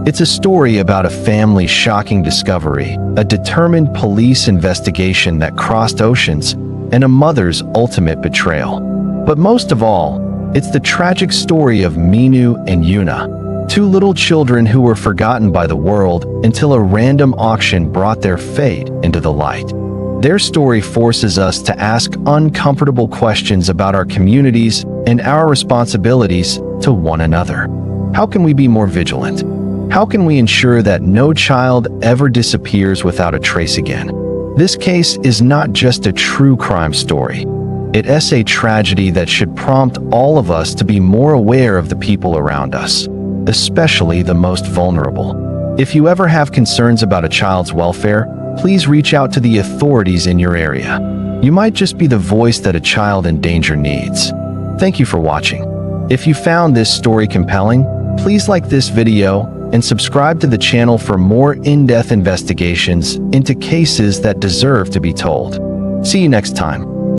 It's a story about a family's shocking discovery, a determined police investigation that crossed oceans, and a mother's ultimate betrayal. But most of all, it's the tragic story of Minu and Yuna, 2 little children who were forgotten by the world until a random auction brought their fate into the light. Their story forces us to ask uncomfortable questions about our communities and our responsibilities to one another. How can we be more vigilant? How can we ensure that no child ever disappears without a trace again? This case is not just a true crime story. It's a tragedy that should prompt all of us to be more aware of the people around us, especially the most vulnerable. If you ever have concerns about a child's welfare, please reach out to the authorities in your area. You might just be the voice that a child in danger needs. Thank you for watching. If you found this story compelling, please like this video and subscribe to the channel for more in-depth investigations into cases that deserve to be told. See you next time.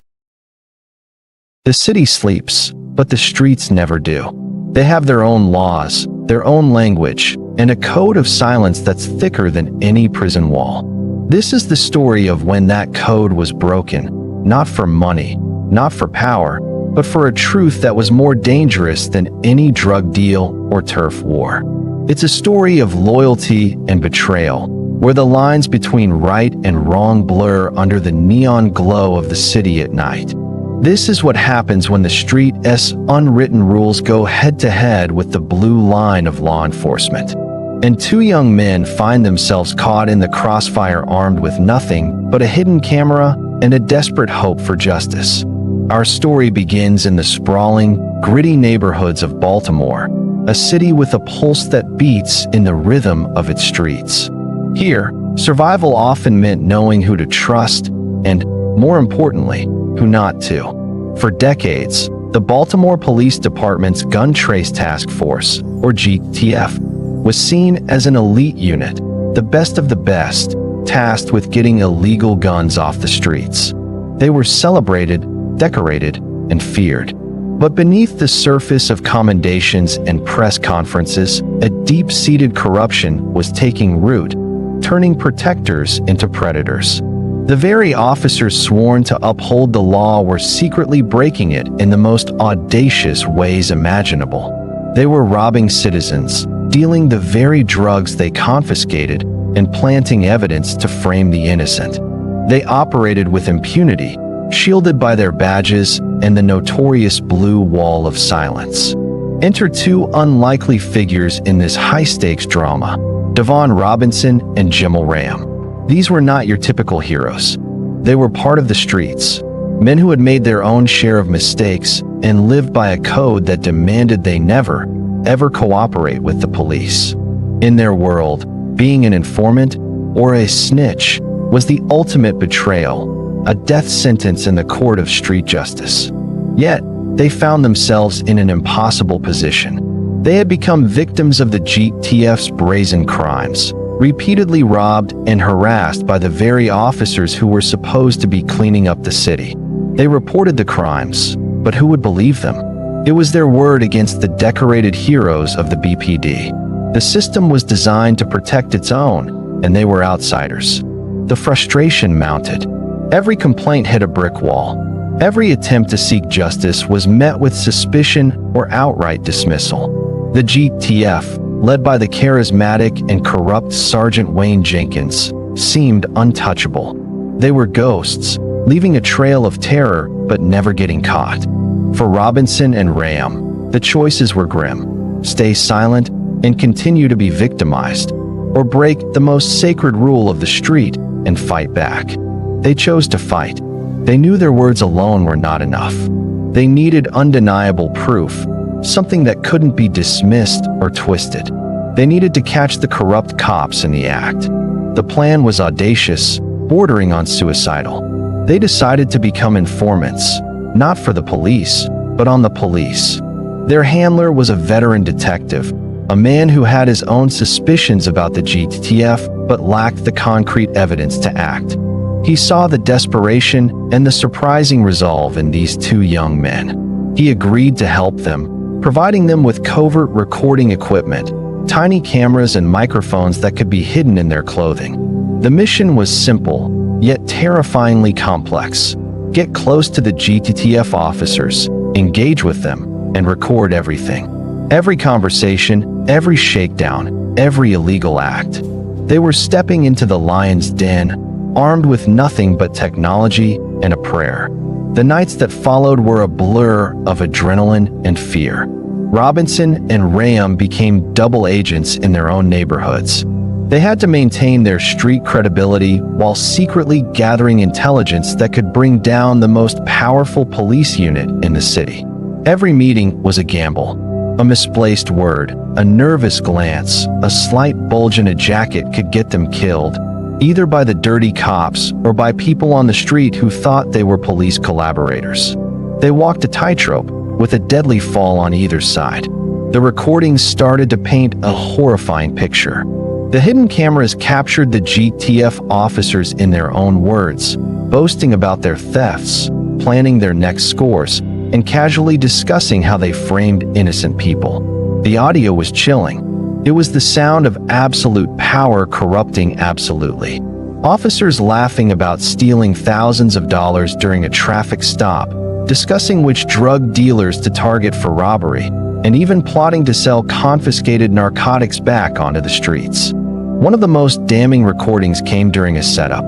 The city sleeps, but the streets never do. They have their own laws, their own language, and a code of silence that's thicker than any prison wall. This is the story of when that code was broken, not for money, not for power, but for a truth that was more dangerous than any drug deal or turf war. It's a story of loyalty and betrayal, where the lines between right and wrong blur under the neon glow of the city at night. This is what happens when the street's unwritten rules go head-to-head with the blue line of law enforcement. And 2 young men find themselves caught in the crossfire armed with nothing but a hidden camera and a desperate hope for justice. Our story begins in the sprawling, gritty neighborhoods of Baltimore, a city with a pulse that beats in the rhythm of its streets. Here, survival often meant knowing who to trust and, more importantly, who not to. For decades, the Baltimore Police Department's Gun Trace Task Force, or GTF, was seen as an elite unit, the best of the best, tasked with getting illegal guns off the streets. They were celebrated, decorated, and feared. But beneath the surface of commendations and press conferences, a deep-seated corruption was taking root, turning protectors into predators. The very officers sworn to uphold the law were secretly breaking it in the most audacious ways imaginable. They were robbing citizens, dealing the very drugs they confiscated, and planting evidence to frame the innocent. They operated with impunity, shielded by their badges and the notorious blue wall of silence. Enter 2 unlikely figures in this high-stakes drama, Devon Robinson and Jimmel Ram. These were not your typical heroes. They were part of the streets, Men who had made their own share of mistakes and lived by a code that demanded they never, ever cooperate with the police. In their world, being an informant or a snitch was the ultimate betrayal, a death sentence in the court of street justice. Yet, they found themselves in an impossible position. They had become victims of the GTF's brazen crimes, repeatedly robbed and harassed by the very officers who were supposed to be cleaning up the city. They reported the crimes, but who would believe them? It was their word against the decorated heroes of the BPD. The system was designed to protect its own, and they were outsiders. The frustration mounted. Every complaint hit a brick wall. Every attempt to seek justice was met with suspicion or outright dismissal. The GTF, led by the charismatic and corrupt Sergeant Wayne Jenkins, seemed untouchable. They were ghosts, leaving a trail of terror but never getting caught. For Robinson and Ram, the choices were grim: stay silent and continue to be victimized, or break the most sacred rule of the street and fight back. They chose to fight. They knew their words alone were not enough. They needed undeniable proof, something that couldn't be dismissed or twisted. They needed to catch the corrupt cops in the act. The plan was audacious, bordering on suicidal. They decided to become informants, not for the police, but on the police. Their handler was a veteran detective, a man who had his own suspicions about the GTF but lacked the concrete evidence to act. He saw the desperation and the surprising resolve in these two young men. He agreed to help them, providing them with covert recording equipment, tiny cameras and microphones that could be hidden in their clothing. The mission was simple, yet terrifyingly complex. Get close to the GTF officers, engage with them, and record everything. Every conversation, every shakedown, every illegal act. They were stepping into the lion's den, armed with nothing but technology and a prayer. The nights that followed were a blur of adrenaline and fear. Robinson and Ram became double agents in their own neighborhoods. They had to maintain their street credibility while secretly gathering intelligence that could bring down the most powerful police unit in the city. Every meeting was a gamble. A misplaced word, a nervous glance, a slight bulge in a jacket could get them killed, either by the dirty cops or by people on the street who thought they were police collaborators. They walked a tightrope, with a deadly fall on either side. The recordings started to paint a horrifying picture. The hidden cameras captured the GTF officers in their own words, boasting about their thefts, planning their next scores, and casually discussing how they framed innocent people. The audio was chilling. It was the sound of absolute power corrupting absolutely. Officers laughing about stealing thousands of dollars during a traffic stop, discussing which drug dealers to target for robbery, and even plotting to sell confiscated narcotics back onto the streets. One of the most damning recordings came during a setup.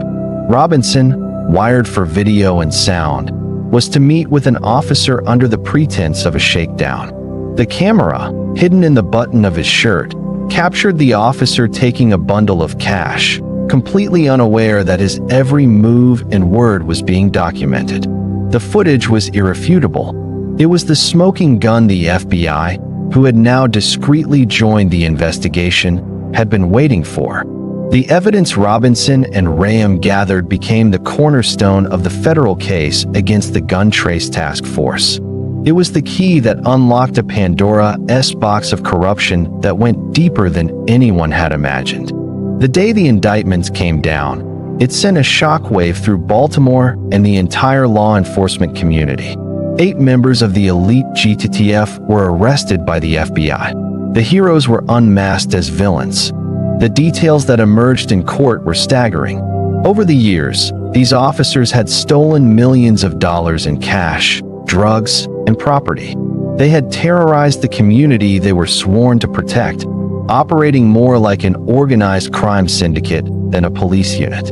Robinson, wired for video and sound, was to meet with an officer under the pretense of a shakedown. The camera, hidden in the button of his shirt, captured the officer taking a bundle of cash, completely unaware that his every move and word was being documented. The footage was irrefutable. It was the smoking gun the FBI, who had now discreetly joined the investigation, had been waiting for. The evidence Robinson and Ram gathered became the cornerstone of the federal case against the Gun Trace Task Force. It was the key that unlocked a Pandora's box of corruption that went deeper than anyone had imagined. The day the indictments came down, it sent a shockwave through Baltimore and the entire law enforcement community. 8 members of the elite GTF were arrested by the FBI. The heroes were unmasked as villains. The details that emerged in court were staggering. Over the years, these officers had stolen millions of dollars in cash, drugs, and property. They had terrorized the community they were sworn to protect, operating more like an organized crime syndicate than a police unit.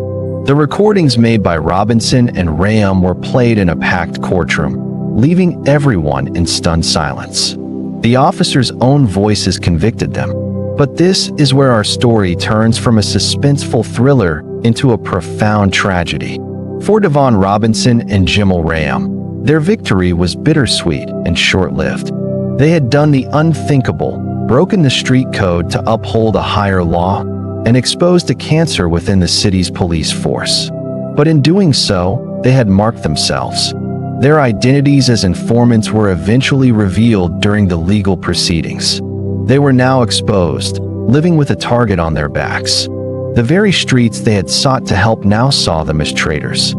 The recordings made by Robinson and Ram were played in a packed courtroom, leaving everyone in stunned silence. The officers' own voices convicted them. But this is where our story turns from a suspenseful thriller into a profound tragedy. For Devon Robinson and Jimmel Rayam, their victory was bittersweet and short-lived. They had done the unthinkable, broken the street code to uphold a higher law, and exposed a cancer within the city's police force. But in doing so, they had marked themselves. Their identities as informants were eventually revealed during the legal proceedings. They were now exposed, living with a target on their backs. The very streets they had sought to help now saw them as traitors.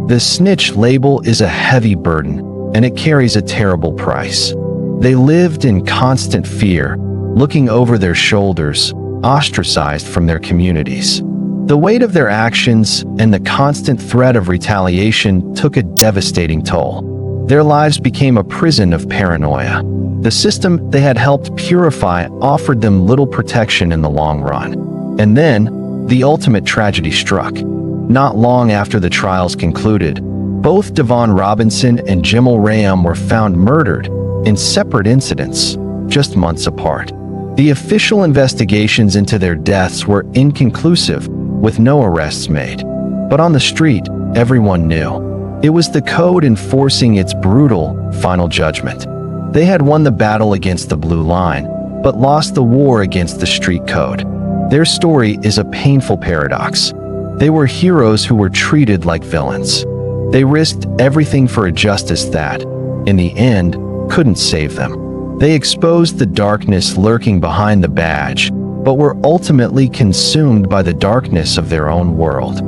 The snitch label is a heavy burden, and it carries a terrible price. They lived in constant fear, looking over their shoulders, ostracized from their communities. The weight of their actions and the constant threat of retaliation took a devastating toll. Their lives became a prison of paranoia. The system they had helped purify offered them little protection in the long run. And then, the ultimate tragedy struck. Not long after the trials concluded, both Devon Robinson and Jimmel Rayam were found murdered in separate incidents, just months apart. The official investigations into their deaths were inconclusive, with no arrests made. But on the street, everyone knew. It was the code enforcing its brutal, final judgment. They had won the battle against the blue line, but lost the war against the street code. Their story is a painful paradox. They were heroes who were treated like villains. They risked everything for a justice that, in the end, couldn't save them. They exposed the darkness lurking behind the badge, but were ultimately consumed by the darkness of their own world.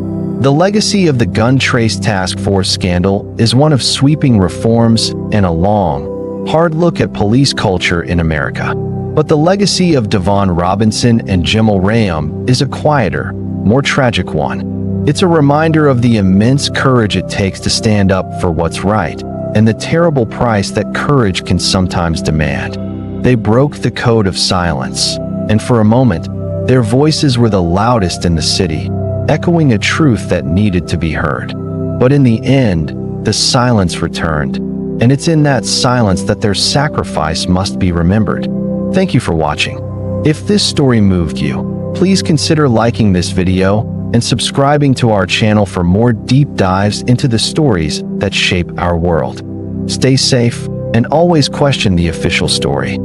The legacy of the Gun Trace Task Force scandal is one of sweeping reforms and a long, hard look at police culture in America. But the legacy of Devon Robinson and Jimmel Rayam is a quieter, more tragic one. It's a reminder of the immense courage it takes to stand up for what's right, and the terrible price that courage can sometimes demand. They broke the code of silence, and for a moment, their voices were the loudest in the city, echoing a truth that needed to be heard. But in the end, the silence returned, and it's in that silence that their sacrifice must be remembered. Thank you for watching. If this story moved you, please consider liking this video and subscribing to our channel for more deep dives into the stories that shape our world. Stay safe and always question the official story.